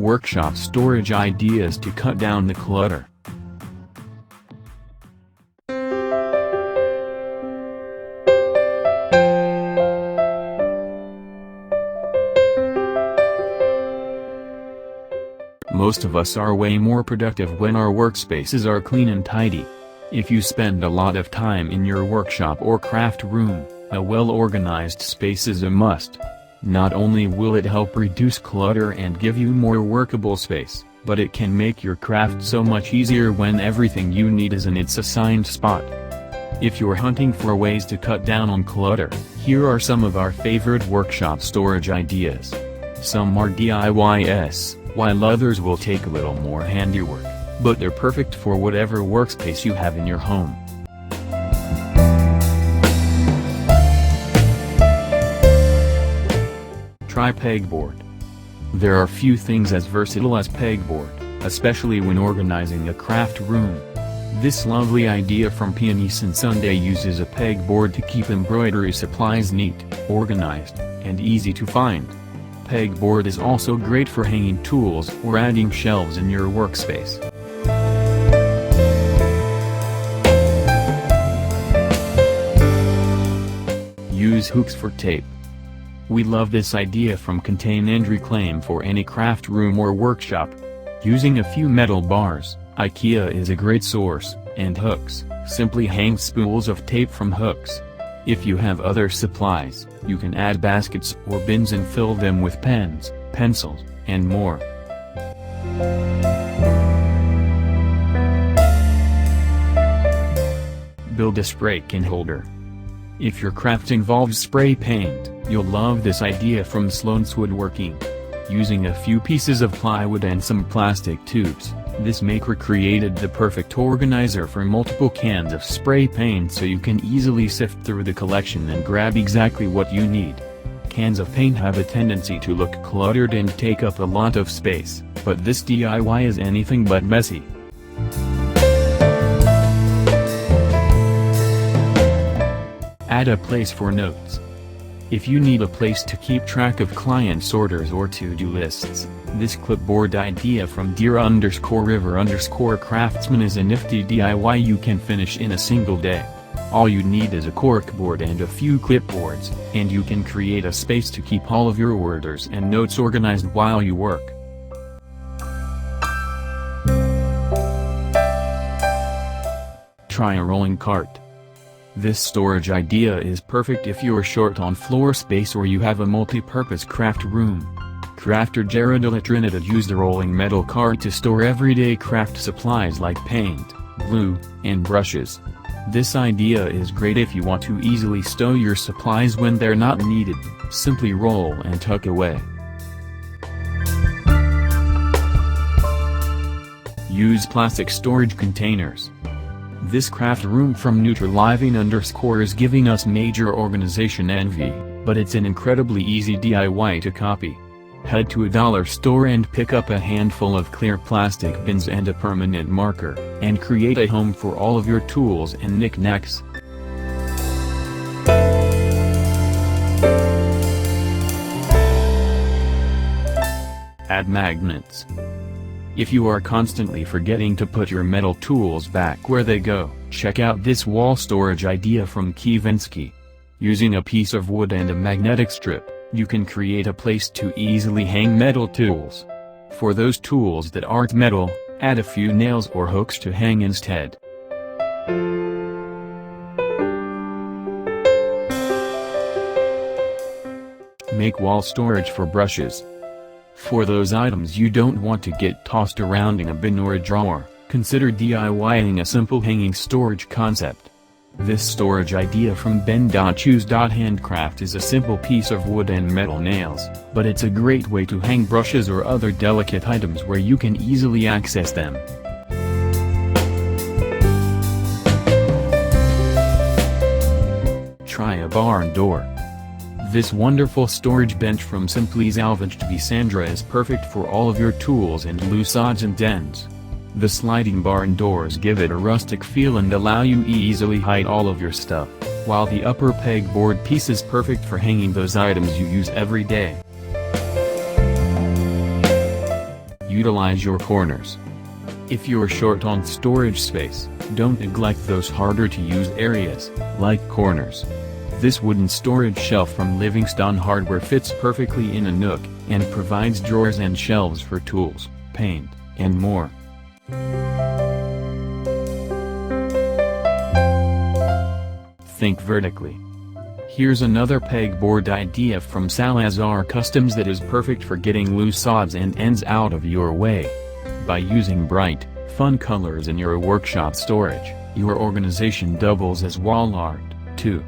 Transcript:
workshop storage ideas to cut down the clutter. Most of us are way more productive when our workspaces are clean and tidy. If you spend a lot of time in your workshop or craft room, a well-organized space is a must. Not only will it help reduce clutter and give you more workable space, but it can make your craft so much easier when everything you need is in its assigned spot. If you're hunting for ways to cut down on clutter, here are some of our favorite workshop storage ideas. Some are DIYs, while others will take a little more handiwork, but they're perfect for whatever workspace you have in your home. Try pegboard. There are few things as versatile as pegboard, especially when organizing a craft room. This lovely idea from Peony Sunday uses a pegboard to keep embroidery supplies neat, organized, and easy to find. Pegboard is also great for hanging tools or adding shelves in your workspace. Use hooks for tape. We love this idea from Contain and Reclaim for any craft room or workshop. Using a few metal bars, IKEA is a great source, and hooks, simply hang spools of tape from hooks. If you have other supplies, you can add baskets or bins and fill them with pens, pencils, and more. Build a spray can holder. If your craft involves spray paint, you'll love this idea from Sloan's Woodworking. Using a few pieces of plywood and some plastic tubes, this maker created the perfect organizer for multiple cans of spray paint so you can easily sift through the collection and grab exactly what you need. Cans of paint have a tendency to look cluttered and take up a lot of space, but this DIY is anything but messy. Add a place for notes. If you need a place to keep track of clients' orders or to-do lists, this clipboard idea from Dear_River_Craftsman is a nifty DIY you can finish in a single day. All you need is a corkboard and a few clipboards, and you can create a space to keep all of your orders and notes organized while you work. Try a rolling cart. This storage idea is perfect if you're short on floor space or you have a multi-purpose craft room. Crafter Jared de la Trinidad used a rolling metal cart to store everyday craft supplies like paint, glue, and brushes. This idea is great if you want to easily stow your supplies when they're not needed. Simply roll and tuck away. Use plastic storage containers. This craft room from Neutraliving_ is giving us major organization envy, but it's an incredibly easy DIY to copy. Head to a dollar store and pick up a handful of clear plastic bins and a permanent marker, and create a home for all of your tools and knickknacks. Add magnets. If you are constantly forgetting to put your metal tools back where they go, check out this wall storage idea from Kievinsky. Using a piece of wood and a magnetic strip, you can create a place to easily hang metal tools. For those tools that aren't metal, add a few nails or hooks to hang instead. Make wall storage for brushes. For those items you don't want to get tossed around in a bin or a drawer, consider DIYing a simple hanging storage concept. This storage idea from Ben.Choose.Handcraft is a simple piece of wood and metal nails, but it's a great way to hang brushes or other delicate items where you can easily access them. Try a barn door. This wonderful storage bench from Simply Salvaged by Sandra is perfect for all of your tools and loose odds and ends. The sliding barn doors give it a rustic feel and allow you to easily hide all of your stuff, while the upper pegboard piece is perfect for hanging those items you use every day. utilize your corners. If you're short on storage space, don't neglect those harder-to-use areas, like corners. This wooden storage shelf from Livingstone Hardware fits perfectly in a nook, and provides drawers and shelves for tools, paint, and more. Think vertically. Here's another pegboard idea from Salazar Customs that is perfect for getting loose odds and ends out of your way. By using bright, fun colors in your workshop storage, your organization doubles as wall art, too.